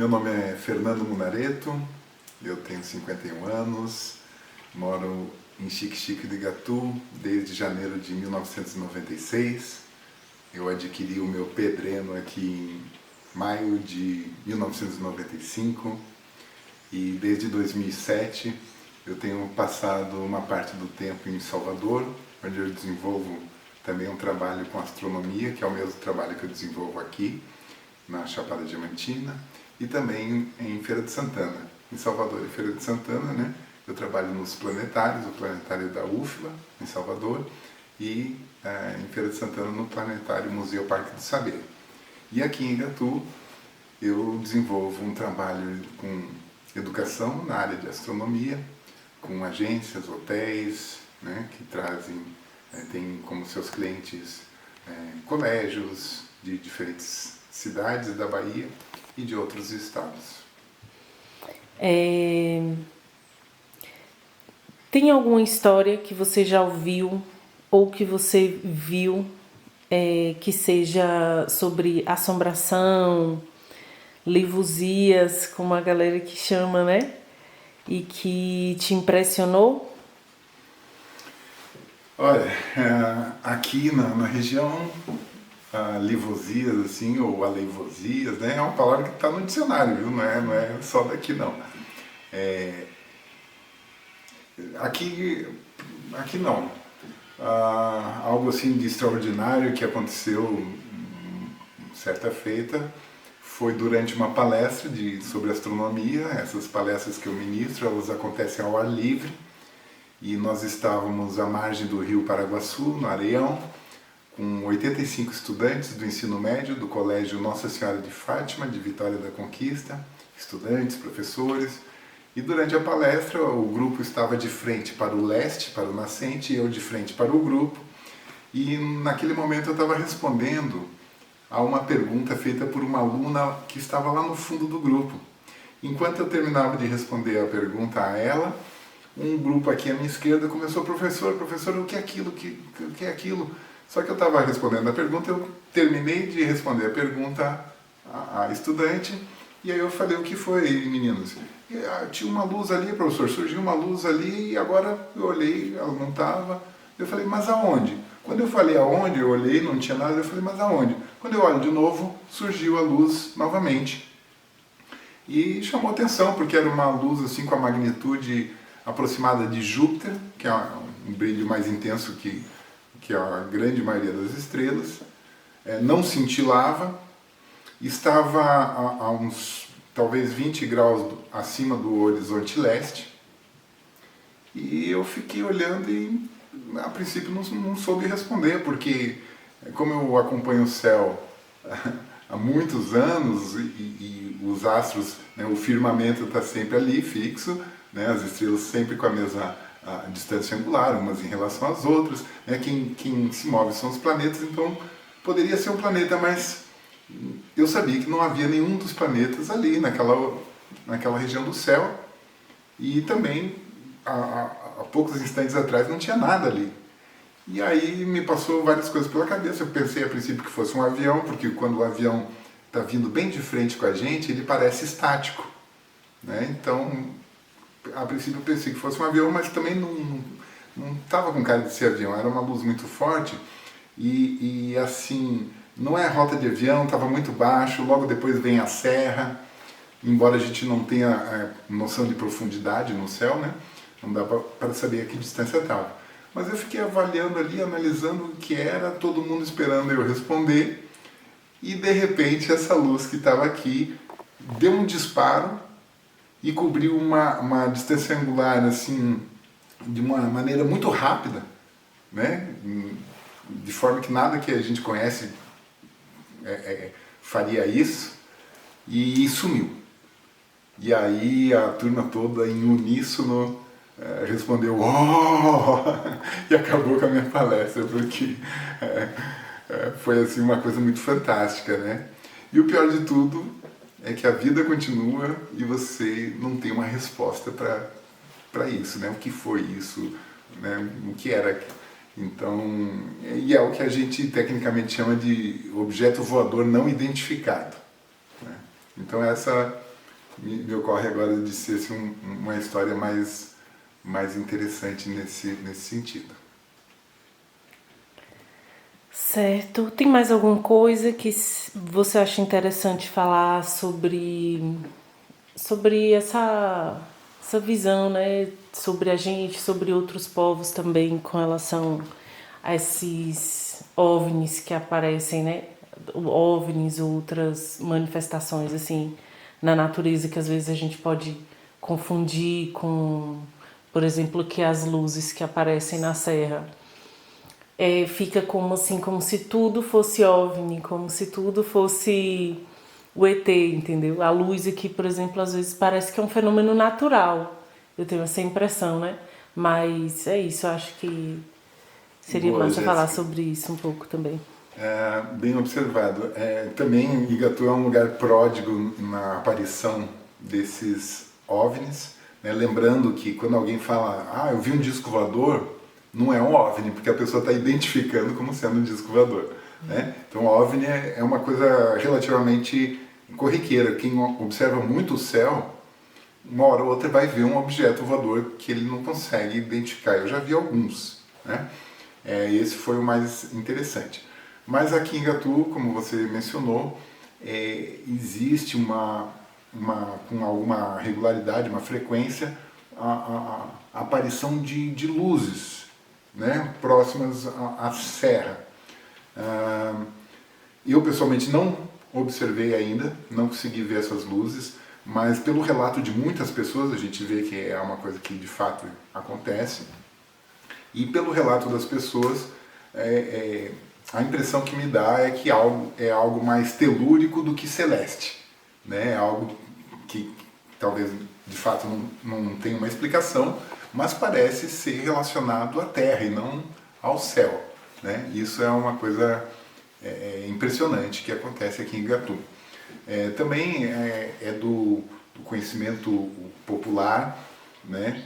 Meu nome é Fernando Munareto, eu tenho 51 anos, moro em Xique-Xique do Igatu desde janeiro de 1996. Eu adquiri o meu pedreno aqui em maio de 1995 e desde 2007 eu tenho passado uma parte do tempo em Salvador, onde eu desenvolvo também um trabalho com astronomia, que é o mesmo trabalho que eu desenvolvo aqui na Chapada Diamantina, e também em Feira de Santana. Em Salvador e Feira de Santana, né, eu trabalho nos planetários, o planetário da UFLA, em Salvador, e em Feira de Santana no planetário Museu Parque do Saber. E aqui em Igatu eu desenvolvo um trabalho com educação na área de astronomia, com agências, hotéis, né, que trazem, tem como seus clientes colégios de diferentes cidades da Bahia e de outros estados. Tem alguma história que você já ouviu ou que você viu que seja sobre assombração, livosias, como a galera que chama, né? E que te impressionou? Olha, aqui na região, livosias, assim, ou aleivosias, né, é uma palavra que está no dicionário, viu? Não é só daqui, não. Aqui não. Algo assim de extraordinário que aconteceu certa feita foi durante uma palestra sobre astronomia. Essas palestras que eu ministro, elas acontecem ao ar livre, e nós estávamos à margem do rio Paraguaçu, no Areião, com 85 estudantes do ensino médio do Colégio Nossa Senhora de Fátima, de Vitória da Conquista, estudantes, professores, e durante a palestra o grupo estava de frente para o leste, para o nascente, e eu de frente para o grupo, e naquele momento eu estava respondendo a uma pergunta feita por uma aluna que estava lá no fundo do grupo. Enquanto eu terminava de responder a pergunta a ela, um grupo aqui à minha esquerda começou: professor, o que é aquilo? O que é aquilo? Só que eu estava respondendo a pergunta, eu terminei de responder a pergunta à estudante, e aí eu falei: o que foi, meninos? Tinha uma luz ali, professor, surgiu uma luz ali, e agora eu olhei, ela não estava. Eu falei: mas aonde? Quando eu falei aonde, eu olhei, não tinha nada, eu falei: mas aonde? Quando eu olho de novo, surgiu a luz novamente. E chamou atenção, porque era uma luz assim com a magnitude aproximada de Júpiter, que é um brilho mais intenso que a grande maioria das estrelas, não cintilava, estava a uns talvez 20 graus acima do horizonte leste, e eu fiquei olhando e a princípio não soube responder, porque como eu acompanho o céu há muitos anos e os astros, né, o firmamento está sempre ali, fixo, né, as estrelas sempre com a mesma distância angular, umas em relação às outras, né, quem se move são os planetas, então poderia ser um planeta, mas eu sabia que não havia nenhum dos planetas ali naquela região do céu, e também há poucos instantes atrás não tinha nada ali. E aí me passou várias coisas pela cabeça. Eu pensei a princípio que fosse um avião, porque quando o avião está vindo bem de frente com a gente, ele parece estático, né? Então, a princípio eu pensei que fosse um avião, mas também não estava com cara de ser avião, era uma luz muito forte, e assim, não é rota de avião, estava muito baixo, logo depois vem a serra, embora a gente não tenha noção de profundidade no céu, né? Não dá para saber a que distância estava. Mas eu fiquei avaliando ali, analisando o que era, todo mundo esperando eu responder, e de repente essa luz que estava aqui deu um disparo e cobriu uma distância angular assim, de uma maneira muito rápida, né? De forma que nada que a gente conhece faria isso, e sumiu. E aí a turma toda em uníssono respondeu "Oh!" e acabou com a minha palestra, porque foi assim uma coisa muito fantástica, né? E o pior de tudo é que a vida continua e você não tem uma resposta para isso, né? O que foi isso, né? O que era? Então, e é o que a gente tecnicamente chama de objeto voador não identificado, né? Então essa me ocorre agora de ser assim, uma história mais interessante nesse sentido. Certo. Tem mais alguma coisa que você acha interessante falar sobre essa visão, né? Sobre a gente, sobre outros povos também, com relação a esses OVNIs que aparecem, né? OVNIs, outras manifestações, assim, na natureza que às vezes a gente pode confundir com, por exemplo, que as luzes que aparecem na serra. Fica como assim, como se tudo fosse OVNI, como se tudo fosse o ET, entendeu? A luz aqui, por exemplo, às vezes parece que é um fenômeno natural. Eu tenho essa impressão, né? Mas é isso, eu acho que seria Boa, massa falar Jéssica. sobre isso um pouco também. Bem observado. Também Igatu é um lugar pródigo na aparição desses OVNIs, né? Lembrando que quando alguém fala, eu vi um disco voador, não é um OVNI, porque a pessoa está identificando como sendo um disco voador. Né? Então, OVNI é uma coisa relativamente corriqueira. Quem observa muito o céu, uma hora ou outra vai ver um objeto voador que ele não consegue identificar. Eu já vi alguns. Né? Esse foi o mais interessante. Mas aqui em Igatu, como você mencionou, existe com alguma regularidade, uma frequência, a aparição de luzes, né, próximas à serra. Eu pessoalmente não observei ainda, não consegui ver essas luzes, mas pelo relato de muitas pessoas a gente vê que é uma coisa que de fato acontece. E pelo relato das pessoas, a impressão que me dá é que é algo mais telúrico do que celeste. Né? É algo que talvez de fato não tenha uma explicação, mas parece ser relacionado à Terra e não ao céu. Né? Isso é uma coisa impressionante que acontece aqui em Igatu. Também é do conhecimento popular, né?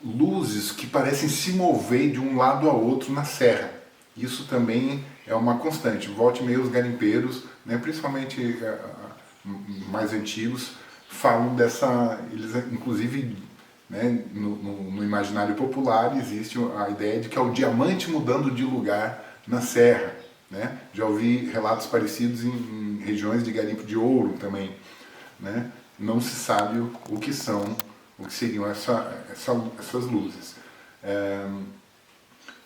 Luzes que parecem se mover de um lado a outro na serra. Isso também é uma constante. Volte e meia os garimpeiros, né, principalmente mais antigos, falam dessa... Eles, inclusive, né, no imaginário popular existe a ideia de que é o diamante mudando de lugar na serra. Né? Já ouvi relatos parecidos em regiões de garimpo de ouro também. Né? Não se sabe o que seriam essas luzes.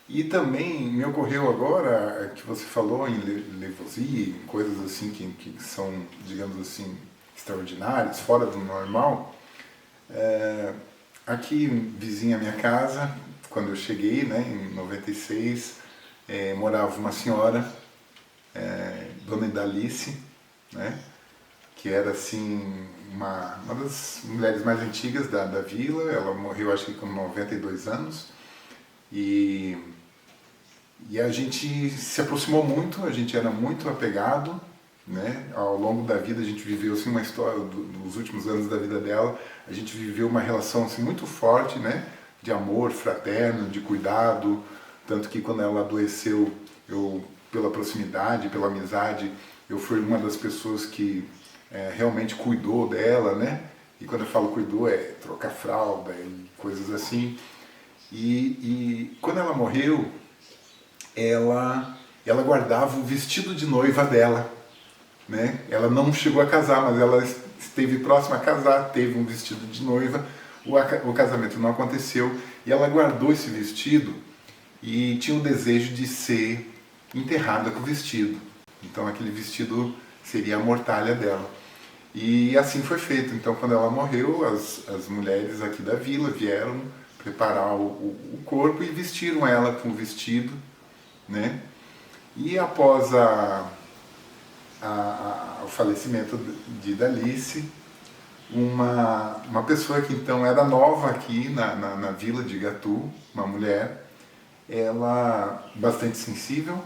E também me ocorreu agora que você falou em Lavoisier, coisas assim que são, digamos assim, extraordinárias, fora do normal. Aqui, vizinha à minha casa, quando eu cheguei, né, em 96, morava uma senhora, Dona Idalice, né, que era assim uma das mulheres mais antigas da vila. Ela morreu acho que com 92 anos e a gente se aproximou muito, a gente era muito apegado, né? Ao longo da vida a gente viveu assim uma história dos últimos anos da vida dela, a gente viveu uma relação assim muito forte, né? De amor fraterno, de cuidado, tanto que quando ela adoeceu, eu pela proximidade, pela amizade, eu fui uma das pessoas que realmente cuidou dela, né? E quando eu falo cuidou, trocar fralda e coisas assim. E quando ela morreu, ela guardava o vestido de noiva dela, né? Ela não chegou a casar, mas ela esteve próxima a casar, teve um vestido de noiva, o casamento não aconteceu, e ela guardou esse vestido e tinha o desejo de ser enterrada com o vestido. Então aquele vestido seria a mortalha dela. E assim foi feito. Então quando ela morreu, as mulheres aqui da vila vieram preparar o corpo e vestiram ela com o vestido, né? E após o falecimento de Idalice, uma pessoa que então era nova aqui na vila de Igatu, uma mulher, ela bastante sensível,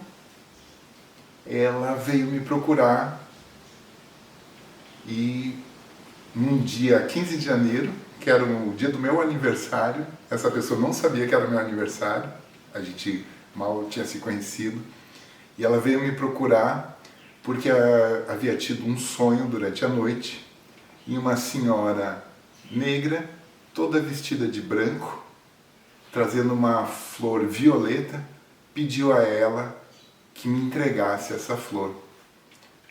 ela veio me procurar e num dia 15 de janeiro, que era o dia do meu aniversário, essa pessoa não sabia que era meu aniversário, a gente mal tinha se conhecido, e ela veio me procurar porque havia tido um sonho durante a noite e uma senhora negra, toda vestida de branco, trazendo uma flor violeta, pediu a ela que me entregasse essa flor.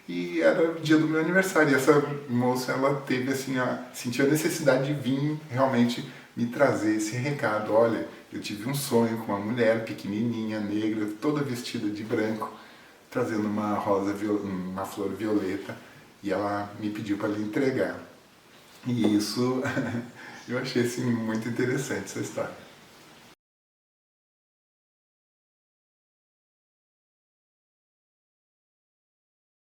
E era o dia do meu aniversário, e essa moça, ela teve assim, sentiu a necessidade de vir realmente me trazer esse recado. Olha, eu tive um sonho com uma mulher pequenininha, negra, toda vestida de branco, trazendo uma uma flor violeta, e ela me pediu para lhe entregar. E isso eu achei assim, muito interessante essa história.